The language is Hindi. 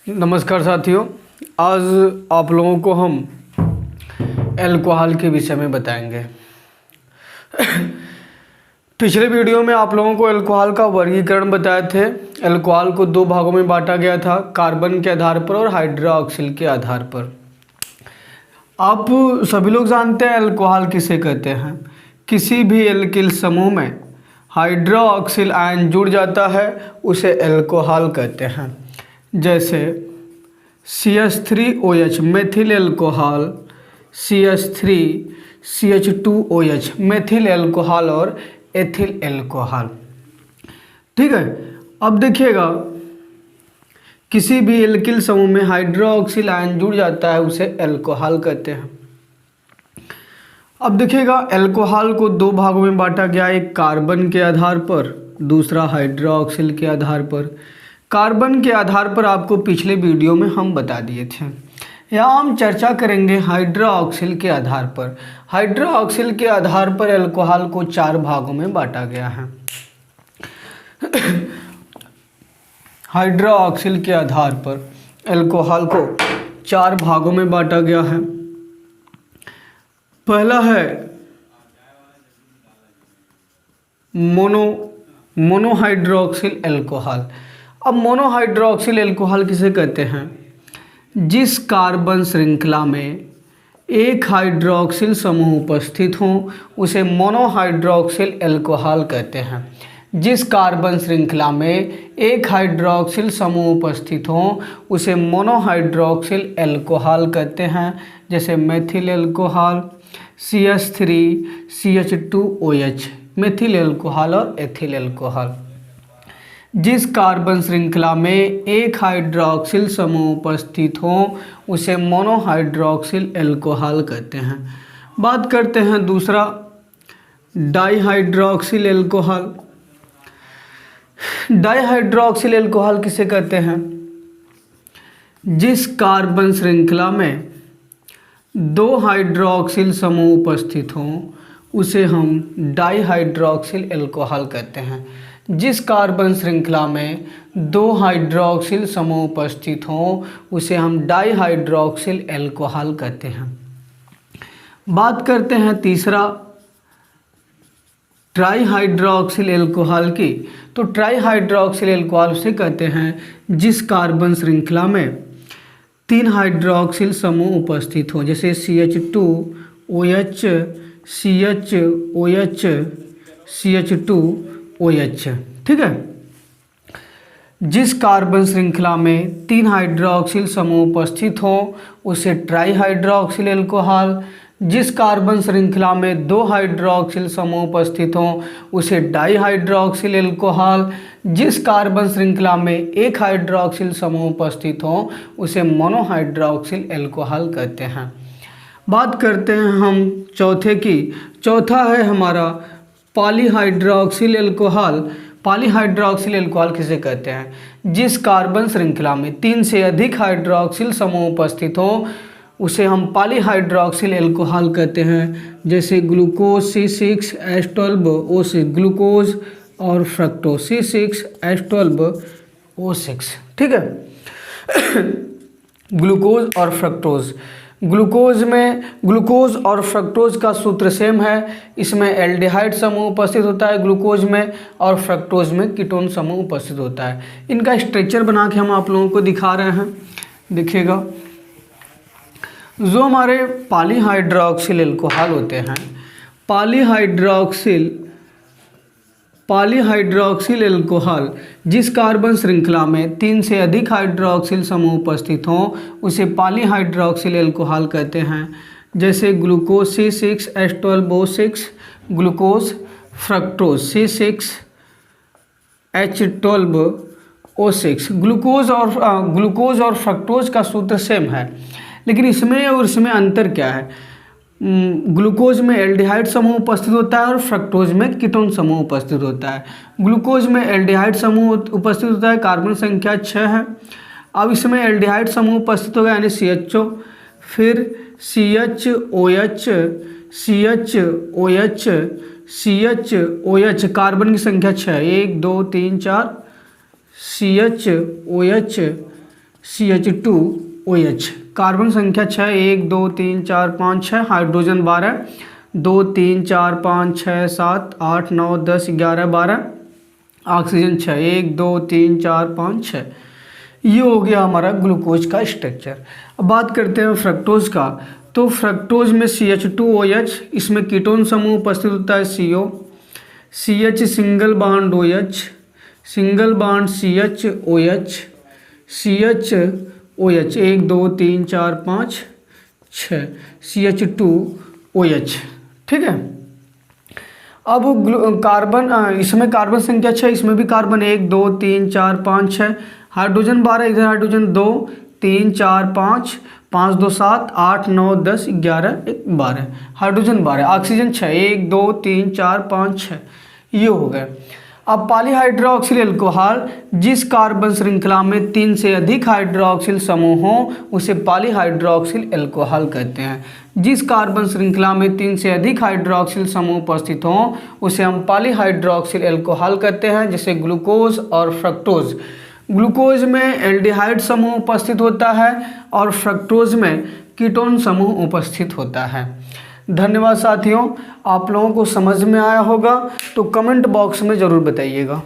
नमस्कार साथियों, आज आप लोगों को हम अल्कोहल के विषय में बताएंगे। पिछले वीडियो में आप लोगों को अल्कोहल का वर्गीकरण बताए थे। अल्कोहल को दो भागों में बांटा गया था, कार्बन के आधार पर और हाइड्रोक्सिल के आधार पर। आप सभी लोग जानते हैं अल्कोहल किसे कहते हैं। किसी भी एल्किल समूह में हाइड्रोक्सिल आयन जुड़ जाता है उसे अल्कोहल कहते हैं। जैसे CH3OH methyl alcohol, CH3CH2OH methyl alcohol और एथिल अल्कोहल। ठीक है, अब देखिएगा, किसी भी एल्किल समूह में हाइड्रोक्सिल आयन जुड़ जाता है उसे अल्कोहल कहते हैं। अब देखिएगा, अल्कोहल को दो भागों में बांटा गया, एक कार्बन के आधार पर, दूसरा हाइड्रोक्सिल के आधार पर। कार्बन के आधार पर आपको पिछले वीडियो में हम बता दिए थे। यहाँ हम चर्चा करेंगे हाइड्रोक्सिल के आधार पर। हाइड्रोक्सिल के आधार पर अल्कोहल को चार भागों में बांटा गया है। हाइड्रोक्सिल के आधार पर अल्कोहल को चार भागों में बांटा गया है। पहला है मोनोहाइड्रोक्सिल अल्कोहल। अब मोनोहाइड्रोक्सिल अल्कोहल किसे कहते हैं? जिस कार्बन श्रृंखला में एक हाइड्रोक्सिल समूह उपस्थित हो उसे मोनोहाइड्रोक्सिल अल्कोहल कहते हैं। जिस कार्बन श्रृंखला में एक हाइड्रोक्सिल समूह उपस्थित हो उसे मोनोहाइड्रोक्सिल अल्कोहल कहते हैं। जैसे methyl alcohol, CH3CH2OH methyl alcohol और एथिल अल्कोहल। जिस कार्बन श्रृंखला में एक हाइड्रोक्सिल समूह उपस्थित हो उसे मोनोहाइड्रोक्सिल अल्कोहल कहते हैं। बात करते हैं दूसरा, डाइहाइड्रोक्सिल अल्कोहल। डाइहाइड्रोक्सिल अल्कोहल किसे कहते हैं? जिस कार्बन श्रृंखला में दो हाइड्रोक्सिल समूह उपस्थित हों उसे हम डाइहाइड्रोक्सिल अल्कोहल कहते हैं। जिस कार्बन श्रृंखला में दो हाइड्रोक्सिल समूह उपस्थित हों उसे हम डाइहाइड्रोक्सिल अल्कोहल कहते हैं। बात करते हैं तीसरा, ट्राइहाइड्रोक्सिल अल्कोहल की। तो ट्राइहाइड्रोक्सिल अल्कोहल उसे कहते हैं जिस कार्बन श्रृंखला में तीन हाइड्रोक्सिल समूह उपस्थित हों, जैसे CH2OH, CHOH, CH2OH। ठीक है, जिस कार्बन श्रृंखला में तीन हाइड्रोक्सिल समूह उपस्थित हो उसे ट्राइहाइड्रोक्सिल अल्कोहल। जिस कार्बन श्रृंखला में दो हाइड्रोक्सिल समूह उपस्थित हो उसे डाइहाइड्रोक्सिल अल्कोहल। जिस कार्बन श्रृंखला में एक हाइड्रोक्सिल समूह उपस्थित हो उसे मोनोहाइड्रोक्सिल अल्कोहल कहते हैं। बात करते हैं हम चौथे की। चौथा है हमारा पॉलीहाइड्रोक्सिल अल्कोहल। पॉलीहाइड्रोक्सिल अल्कोहल किसे कहते हैं? जिस कार्बन श्रृंखला में तीन से अधिक हाइड्रोक्सिल समूह उपस्थित हो उसे हम पॉलीहाइड्रोक्सिल अल्कोहल कहते हैं। जैसे ग्लूकोज C6H12O6, ग्लूकोज और फ्रक्टोज C6H12O6। ठीक है, ग्लूकोज और फ्रक्टोज। ग्लूकोज और फ्रक्टोज का सूत्र सेम है। इसमें एल्डिहाइड समूह उपस्थित होता है ग्लूकोज में, और फ्रक्टोज में कीटोन समूह उपस्थित होता है। इनका स्ट्रक्चर बना के हम आप लोगों को दिखा रहे हैं। देखिएगा, जो हमारे पॉलीहाइड्रोक्सिल अल्कोहल होते हैं, पॉलीहाइड्रोक्सिल अल्कोहल जिस कार्बन श्रृंखला में तीन से अधिक हाइड्रोक्सिल समूह उपस्थित हों उसे पॉलीहाइड्रोक्सिल अल्कोहल कहते हैं। जैसे glucose C6H12O6, glucose, fructose C6H12O6। Glucose और फ्रक्टोज का सूत्र सेम है, लेकिन इसमें और इसमें अंतर क्या है? ग्लूकोज में एल्डिहाइड समूह उपस्थित होता है और फ्रक्टोज में कीटोन समूह उपस्थित होता है। ग्लूकोज में एल्डिहाइड समूह उपस्थित होता है, कार्बन संख्या 6 है। अब इसमें एल्डिहाइड समूह उपस्थित होगा यानी CHO, फिर CHOH कार्बन की संख्या 6, 1 2 3 4, CHOH CH2OH। कार्बन संख्या 6, 1 2 3 4 5 6, हाइड्रोजन 12, 2 3 4 5 6 7 8 9 10 11 12, ऑक्सीजन 6, 1 2 3 4 5 6। ये हो गया हमारा ग्लूकोज का स्ट्रक्चर। अब बात करते हैं फ्रक्टोज का। तो फ्रक्टोज में CH2OH, इसमें कीटोन समूह उपस्थित होता है CO, CH single bond OH, single bond CHOH, CHOH 1 2 3 4 5 6, CH2OH। ठीक है। अब कार्बन, इसमें कार्बन संख्या 6, इसमें भी कार्बन 1 2 3 4 5 6, हाइड्रोजन 12, इधर हाइड्रोजन 2 3 4 5 5 2 7 8 9 10 11 12, हाइड्रोजन 12, ऑक्सीजन 6, 1 2 3 4 5 6। ये हो गए। अब पॉलीहाइड्रोक्सिल अल्कोहल, जिस कार्बन श्रृंखला में 3 से अधिक हाइड्रोक्सिल समूह हों उसे पॉलीहाइड्रोक्सिल अल्कोहल कहते हैं। जिस कार्बन श्रृंखला में 3 से अधिक हाइड्रोक्सिल समूह उपस्थित हों उसे हम पॉलीहाइड्रोक्सिल अल्कोहल कहते हैं, जैसे ग्लूकोज और फ्रक्टोज। ग्लूकोज में एल्डिहाइड समूह उपस्थित होता है और फ्रक्टोज में कीटोन समूह उपस्थित होता है। धन्यवाद साथियों, आप लोगों को समझ में आया होगा तो कमेंट बॉक्स में ज़रूर बताइएगा।